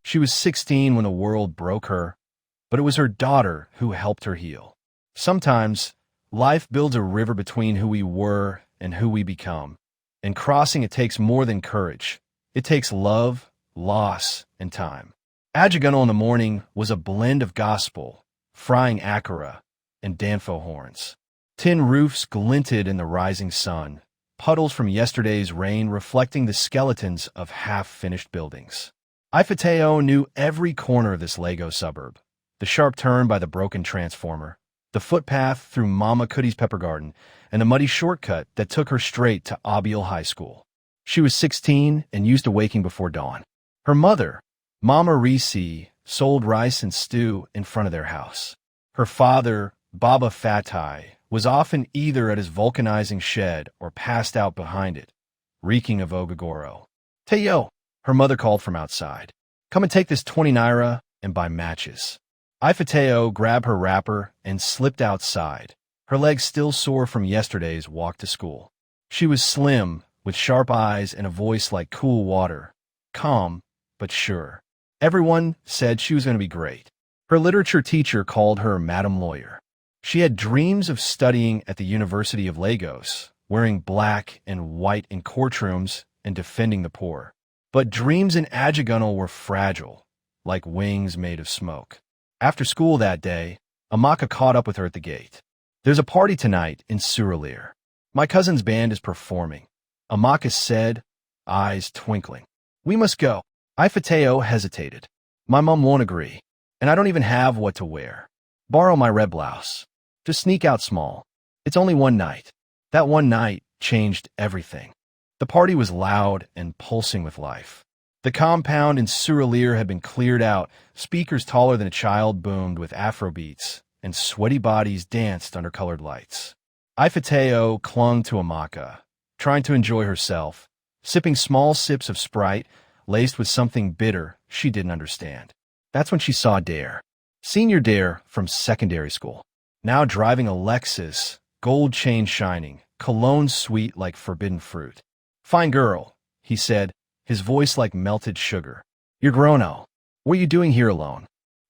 She was 16 when the world broke her, but it was her daughter who helped her heal. Sometimes, life builds a river between who we were and who we become. And crossing it takes more than courage. It takes love, loss, and time. Ajigunal in the morning was a blend of gospel, frying akara, and danfo horns. Tin roofs glinted in the rising sun, puddles from yesterday's rain reflecting the skeletons of half-finished buildings. Ifetayo knew every corner of this Lego suburb. The sharp turn by the broken transformer, the footpath through Mama Cootie's pepper garden, and the muddy shortcut that took her straight to Abiel High School. She was 16 and used to waking before dawn. Her mother, Mama Risi, sold rice and stew in front of their house. Her father, Baba Fatai, was often either at his vulcanizing shed or passed out behind it, reeking of ogagoro. Tayo, her mother called from outside. Come and take this 20 naira and buy matches. Ifetayo grabbed her wrapper and slipped outside, her legs still sore from yesterday's walk to school. She was slim, with sharp eyes and a voice like cool water, calm but sure. Everyone said she was going to be great. Her literature teacher called her Madam Lawyer. She had dreams of studying at the University of Lagos, wearing black and white in courtrooms and defending the poor. But dreams in Ajigunal were fragile, like wings made of smoke. After school that day, Amaka caught up with her at the gate. There's a party tonight in Suralir. My cousin's band is performing. Amaka said, eyes twinkling. We must go. Ifetayo hesitated. My mom won't agree, and I don't even have what to wear. Borrow my red blouse. Just sneak out small. It's only one night. That one night changed everything. The party was loud and pulsing with life. The compound in Suralir had been cleared out, speakers taller than a child boomed with Afrobeats, and sweaty bodies danced under colored lights. Ifetayo clung to Amaka, trying to enjoy herself, sipping small sips of Sprite, laced with something bitter she didn't understand. That's when she saw Dare. Senior Dare from secondary school. Now driving a Lexus, gold chain shining, cologne sweet like forbidden fruit. Fine girl, he said, his voice like melted sugar. You're grown-o. What are you doing here alone?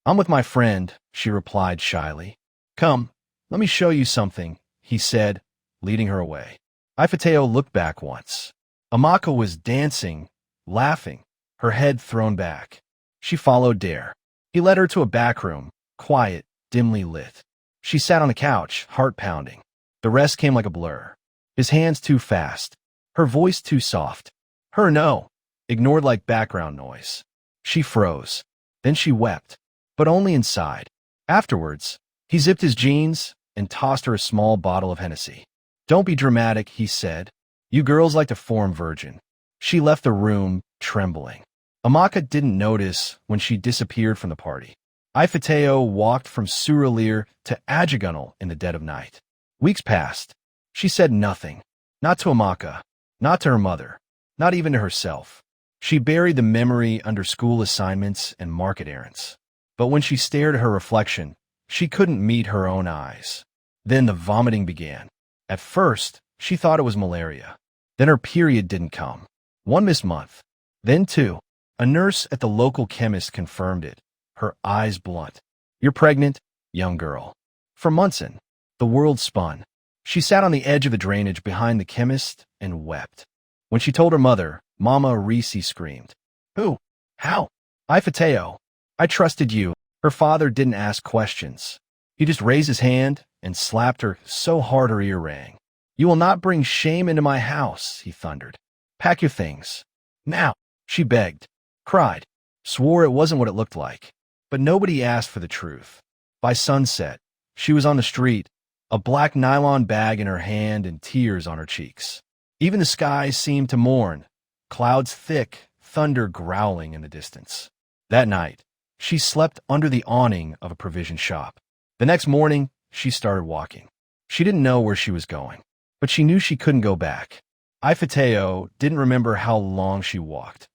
I'm with my friend, she replied shyly. Come, let me show you something, he said, leading her away. Ifetayo looked back once. Amaka was dancing, laughing, her head thrown back. She followed Dare. He led her to a back room, quiet, dimly lit. She sat on the couch, heart pounding. The rest came like a blur. His hands too fast. Her voice too soft. Her no, ignored like background noise. She froze. Then she wept, but only inside. Afterwards, he zipped his jeans and tossed her a small bottle of Hennessy. Don't be dramatic, he said. You girls like to form virgin. She left the room, trembling. Amaka didn't notice when she disappeared from the party. Ifetayo walked from Suralir to Ajigunal in the dead of night. Weeks passed. She said nothing. Not to Amaka. Not to her mother. Not even to herself. She buried the memory under school assignments and market errands. But when she stared at her reflection, she couldn't meet her own eyes. Then the vomiting began. At first, she thought it was malaria. Then her period didn't come. One missed month. Then two. A nurse at the local chemist confirmed it, her eyes blunt. You're pregnant, young girl. For months in, the world spun. She sat on the edge of the drainage behind the chemist and wept. When she told her mother, Mama Risi screamed. Who? How? Ifetayo. I trusted you. Her father didn't ask questions. He just raised his hand and slapped her so hard her ear rang. You will not bring shame into my house, he thundered. Pack your things. Now, she begged, cried, swore it wasn't what it looked like. But nobody asked for the truth. By sunset, she was on the street, a black nylon bag in her hand and tears on her cheeks. Even the sky seemed to mourn, clouds thick, thunder growling in the distance. That night, she slept under the awning of a provision shop. The next morning, she started walking. She didn't know where she was going, but she knew she couldn't go back. Ifetayo didn't remember how long she walked,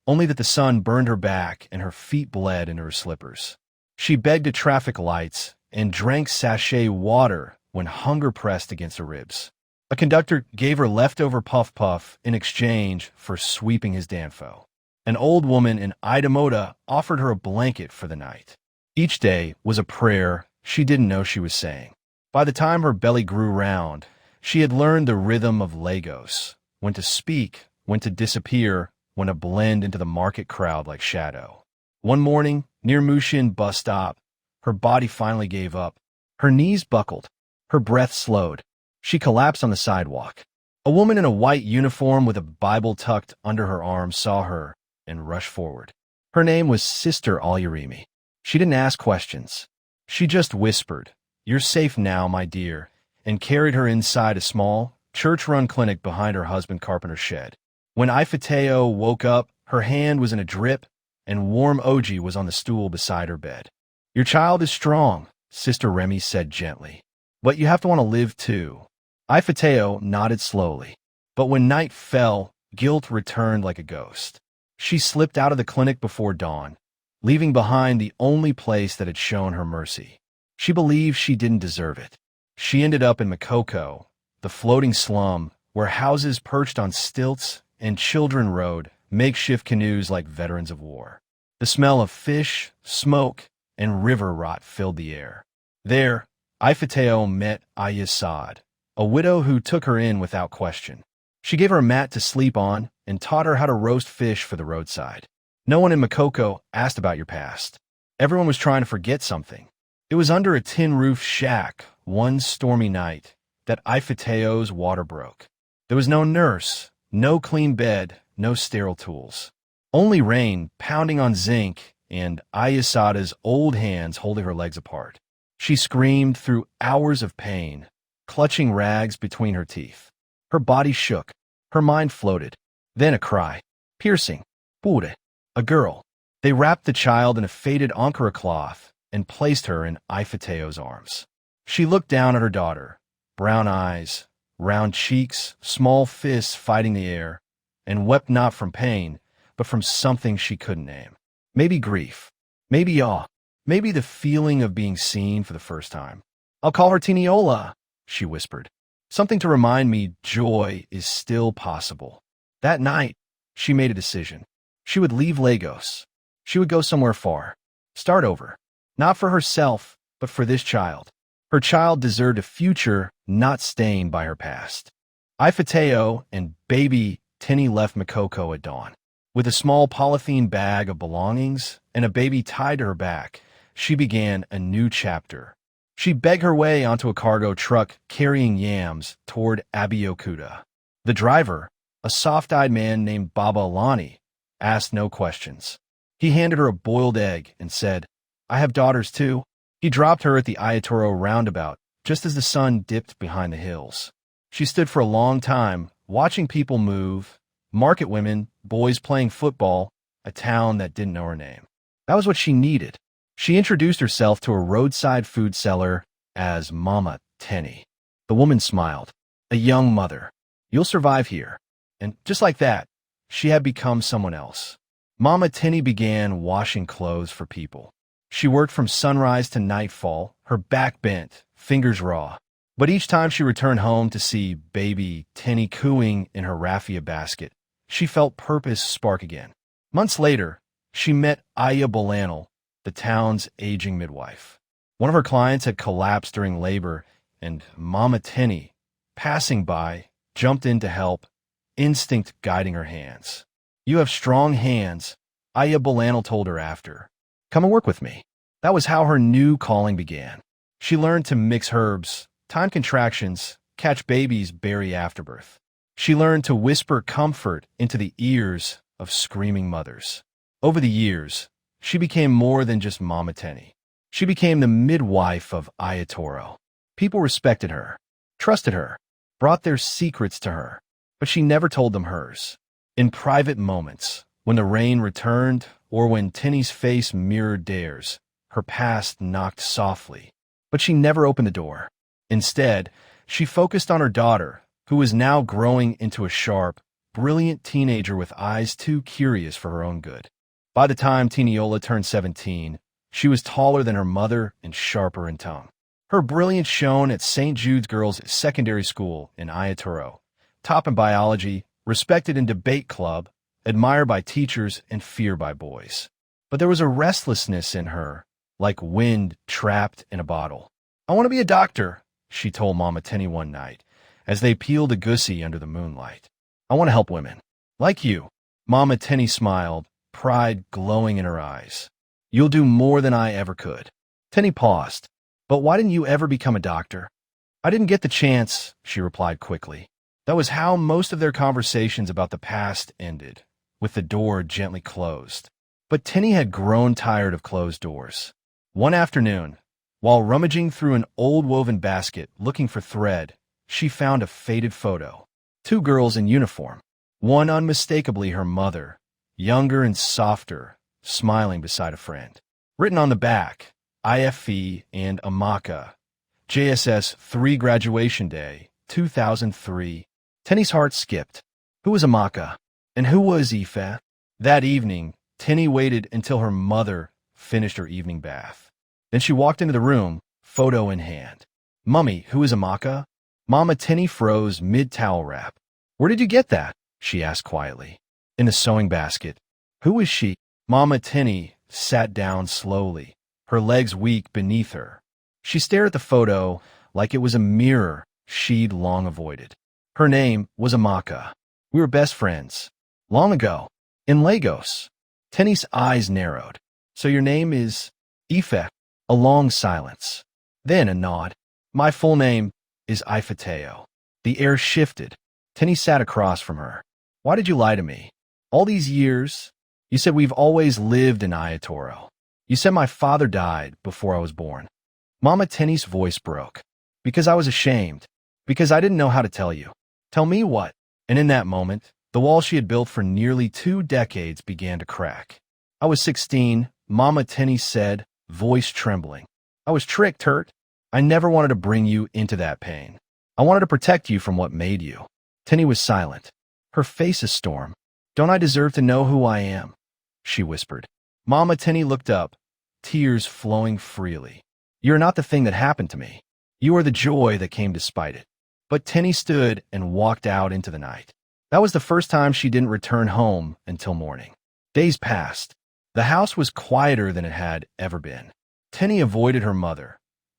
only that the sun burned her back and her feet bled into her slippers. She begged at traffic lights and drank sachet water when hunger pressed against her ribs. A conductor gave her leftover puff-puff in exchange for sweeping his danfo. An old woman in Idamoda offered her a blanket for the night. Each day was a prayer she didn't know she was saying. By the time her belly grew round, she had learned the rhythm of Lagos, when to speak, when to disappear, when to blend into the market crowd like shadow. One morning, near Mushin bus stop, her body finally gave up. Her knees buckled. Her breath slowed. She collapsed on the sidewalk. A woman in a white uniform with a Bible tucked under her arm saw her and rushed forward. Her name was Sister Alyarimi. She didn't ask questions. She just whispered, "You're safe now, my dear," and carried her inside a small, church-run clinic behind her husband Carpenter's shed. When Ifetayo woke up, her hand was in a drip, and warm Oji was on the stool beside her bed. "Your child is strong," Sister Remy said gently. "But you have to want to live too." Ifetayo nodded slowly. But when night fell, guilt returned like a ghost. She slipped out of the clinic before dawn, leaving behind the only place that had shown her mercy. She believed she didn't deserve it. She ended up in Makoko, the floating slum, where houses perched on stilts and children rode makeshift canoes like veterans of war. The smell of fish, smoke, and river rot filled the air. There, Ifetayo met Ayesad, a widow who took her in without question. She gave her a mat to sleep on and taught her how to roast fish for the roadside. No one in Makoko asked about your past. Everyone was trying to forget something. It was under a tin-roofed shack, one stormy night, that Ifetayo's water broke. There was no nurse, no clean bed, no sterile tools. Only rain pounding on zinc and Ayesada's old hands holding her legs apart. She screamed through hours of pain, clutching rags between her teeth. Her body shook. Her mind floated. Then a cry. Piercing. Pure. A girl. They wrapped the child in a faded Ankara cloth and placed her in Ifetayo's arms. She looked down at her daughter. Brown eyes, round cheeks, small fists fighting the air, and wept not from pain, but from something she couldn't name. Maybe grief. Maybe awe. Maybe the feeling of being seen for the first time. "I'll call her Tiniola," she whispered. "Something to remind me joy is still possible." That night, she made a decision. She would leave Lagos. She would go somewhere far. Start over. Not for herself, but for this child. Her child deserved a future not stained by her past. Ifetayo and baby Tinny left Makoko at dawn. With a small polythene bag of belongings and a baby tied to her back, she began a new chapter. She begged her way onto a cargo truck carrying yams toward Abeokuta. The driver, a soft-eyed man named Baba Alani, asked no questions. He handed her a boiled egg and said, "I have daughters too." He dropped her at the Ayatoro roundabout, just as the sun dipped behind the hills. She stood for a long time, watching people move, market women, boys playing football, a town that didn't know her name. That was what she needed. She introduced herself to a roadside food seller as Mama Tenny. The woman smiled. "A young mother. You'll survive here." And just like that, she had become someone else. Mama Tenny began washing clothes for people. She worked from sunrise to nightfall, her back bent, fingers raw. But each time she returned home to see baby Tenny cooing in her raffia basket, she felt purpose spark again. Months later, she met Aya Bolanel, the town's aging midwife. One of her clients had collapsed during labor, and Mama Tenny, passing by, jumped in to help, instinct guiding her hands. "You have strong hands," Aya Bolanel told her after. "Come and work with me." That was how her new calling began. She learned to mix herbs, time contractions, catch babies bury afterbirth. She learned to whisper comfort into the ears of screaming mothers. Over the years, she became more than just Mama Tenny. She became the midwife of Ayatoro. People respected her, trusted her, brought their secrets to her, but she never told them hers. In private moments, when the rain returned or when Tenny's face mirrored theirs, her past knocked softly, but she never opened the door. Instead, she focused on her daughter, who was now growing into a sharp, brilliant teenager with eyes too curious for her own good. By the time Tiniola turned 17, she was taller than her mother and sharper in tongue. Her brilliance shone at St. Jude's Girls Secondary School in Ayatoro, top in biology, respected in debate club, admired by teachers and feared by boys. But there was a restlessness in her, like wind trapped in a bottle. "I want to be a doctor," she told Mama Tenny one night, as they peeled a gussie under the moonlight. "I want to help women. Like you." Mama Tenny smiled, pride glowing in her eyes. "You'll do more than I ever could." Tenny paused. "But why didn't you ever become a doctor?" "I didn't get the chance," she replied quickly. That was how most of their conversations about the past ended, with the door gently closed. But Tenny had grown tired of closed doors. One afternoon, while rummaging through an old woven basket looking for thread, she found a faded photo. Two girls in uniform, one unmistakably her mother, younger and softer, smiling beside a friend. Written on the back, IFE and Amaka, JSS 3 Graduation Day, 2003. Tenny's heart skipped. Who was Amaka? And who was Ife? That evening, Tenny waited until her mother finished her evening bath. Then she walked into the room, photo in hand. "Mummy, who is Amaka?" Mama Tenny froze mid-towel wrap. "Where did you get that?" she asked quietly. "In the sewing basket." "Who is she?" Mama Tenny sat down slowly, her legs weak beneath her. She stared at the photo like it was a mirror she'd long avoided. Her name was Amaka. "We were best friends. Long ago. In Lagos." Tenny's eyes narrowed. "So your name is Ife?" A long silence. Then a nod. "My full name is Ifetayo." The air shifted. Tenny sat across from her. "Why did you lie to me? All these years? You said we've always lived in Ayatoro. You said my father died before I was born." Mama Tenny's voice broke. "Because I was ashamed. Because I didn't know how to tell you." "Tell me what?" And in that moment, the wall she had built for nearly 2 decades began to crack. "I was 16, Mama Tenny said, voice trembling. "I was tricked, Hurt. I never wanted to bring you into that pain. I wanted to protect you from what made you." Tenny was silent, her face a storm. "Don't I deserve to know who I am?" she whispered. Mama Tenny looked up, tears flowing freely. "You are not the thing that happened to me. You are the joy that came despite it." But Tenny stood and walked out into the night. That was the first time she didn't return home until morning. Days passed. The house was quieter than it had ever been. Tenny avoided her mother,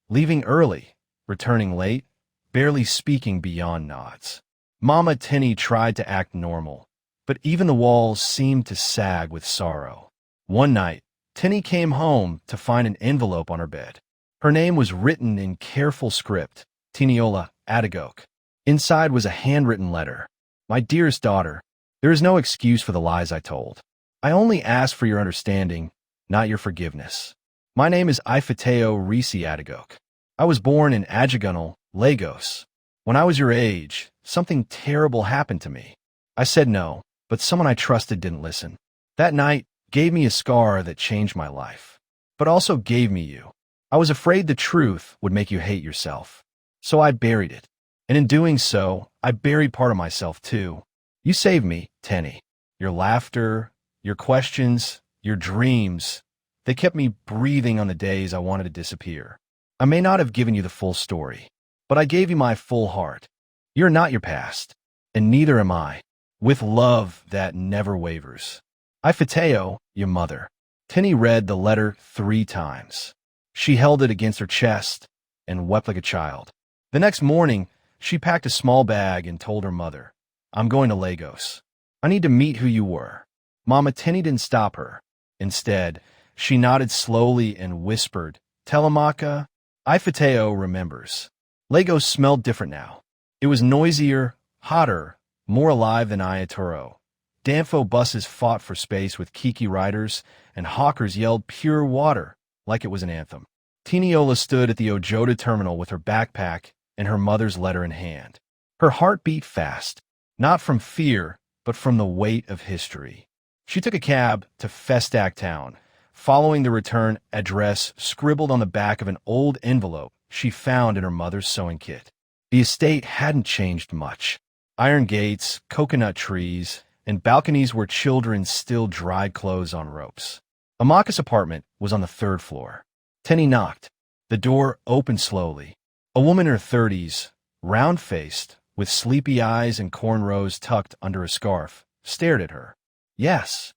leaving early, returning late, barely speaking beyond nods. Mama Tenny tried to act normal, but even the walls seemed to sag with sorrow. One night, Tenny came home to find an envelope on her bed. Her name was written in careful script, Tiniola Adagok. Inside was a handwritten letter. "My dearest daughter, there is no excuse for the lies I told. I only ask for your understanding, not your forgiveness. My name is Ifetayo Risi Adagok. I was born in Ajigunal, Lagos. When I was your age, something terrible happened to me. I said no, but someone I trusted didn't listen. That night gave me a scar that changed my life, but also gave me you. I was afraid the truth would make you hate yourself. So I buried it. And in doing so, I buried part of myself too. You saved me, Tenny. Your laughter, your questions, your dreams, they kept me breathing on the days I wanted to disappear. I may not have given you the full story, but I gave you my full heart. You're not your past, and neither am I. With love that never wavers. Ifetayo, your mother." Tenny read the letter 3 times. She held it against her chest and wept like a child. The next morning, she packed a small bag and told her mother, "I'm going to Lagos. I need to meet who you were." Mama Tenny didn't stop her. Instead, she nodded slowly and whispered, "Tell Amaka, Ifetayo remembers." Lagos smelled different now. It was noisier, hotter, more alive than Ayatoro. Danfo buses fought for space with Kiki riders, and hawkers yelled pure water like it was an anthem. Tiniola stood at the Ojota terminal with her backpack and her mother's letter in hand. Her heart beat fast, not from fear, but from the weight of history. She took a cab to Festac Town, following the return address scribbled on the back of an old envelope she found in her mother's sewing kit. The estate hadn't changed much. Iron gates, coconut trees, and balconies where children still dried clothes on ropes. Amaka's apartment was on the 3rd floor. Tenny knocked. The door opened slowly. A woman in her 30s, round-faced, with sleepy eyes and cornrows tucked under a scarf, stared at her. Yes.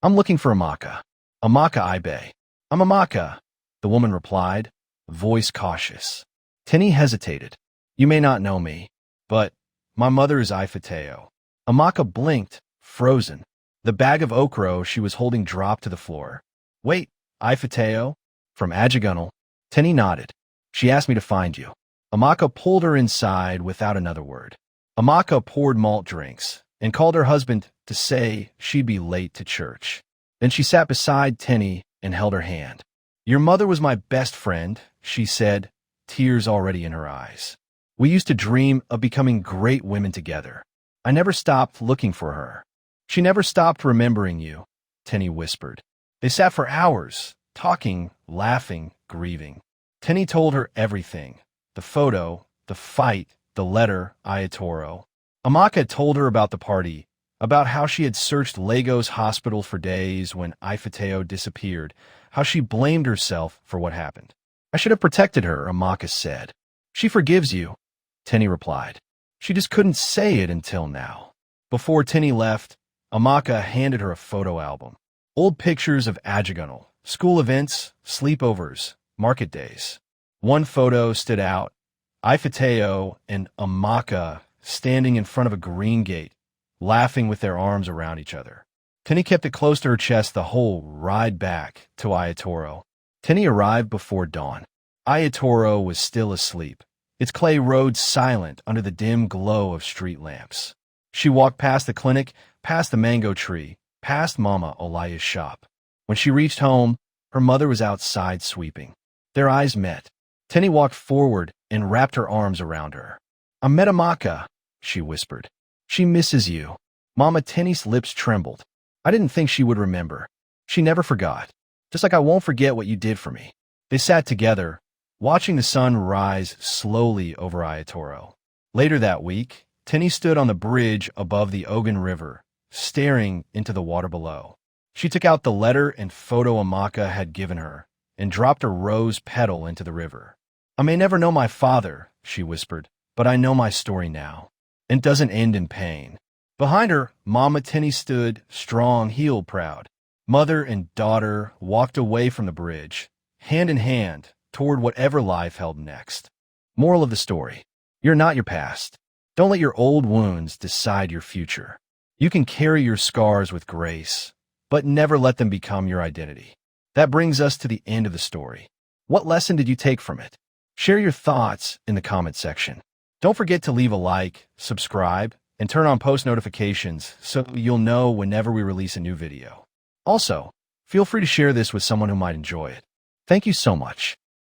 I'm looking for Amaka. Amaka Ibe. I'm Amaka, the woman replied, voice cautious. Tenny hesitated. You may not know me, but my mother is Ifetayo. Amaka blinked, frozen. The bag of okra she was holding dropped to the floor. Wait, Ifetayo? From Ajigunal? Tenny nodded. She asked me to find you. Amaka pulled her inside without another word. Amaka poured malt drinks and called her husband to say she'd be late to church. Then she sat beside Tenny and held her hand. Your mother was my best friend, she said, tears already in her eyes. We used to dream of becoming great women together. I never stopped looking for her. She never stopped remembering you, Tenny whispered. They sat for hours, talking, laughing, grieving. Tenny told her everything. The photo, the fight, the letter, Ayatoro. Amaka had told her about the party, about how she had searched Lagos hospital for days when Ifetayo disappeared, how she blamed herself for what happened. I should have protected her, Amaka said. She forgives you, Tenny replied. She just couldn't say it until now. Before Tenny left, Amaka handed her a photo album. Old pictures of Ajigunal, school events, sleepovers, market days. One photo stood out. Ifetayo and Amaka standing in front of a green gate, laughing with their arms around each other. Tenny kept it close to her chest the whole ride back to Ayatoro. Tenny arrived before dawn. Ayatoro was still asleep, its clay road silent under the dim glow of street lamps. She walked past the clinic, past the mango tree, past Mama Olaya's shop. When she reached home, her mother was outside sweeping. Their eyes met. Tenny walked forward and wrapped her arms around her. I met Amaka, she whispered. She misses you. Mama Tenny's lips trembled. I didn't think she would remember. She never forgot. Just like I won't forget what you did for me. They sat together, watching the sun rise slowly over Ayatoro. Later that week, Tenny stood on the bridge above the Ogun River, staring into the water below. She took out the letter and photo Amaka had given her and dropped a rose petal into the river. I may never know my father, she whispered, but I know my story now. It doesn't end in pain. Behind her, Mama Tenny stood, strong, heel proud. Mother and daughter walked away from the bridge, hand in hand, toward whatever life held next. Moral of the story: you're not your past. Don't let your old wounds decide your future. You can carry your scars with grace, but never let them become your identity. That brings us to the end of the story. What lesson did you take from it? Share your thoughts in the comment section. Don't forget to leave a like, subscribe, and turn on post notifications so you'll know whenever we release a new video. Also, feel free to share this with someone who might enjoy it. Thank you so much.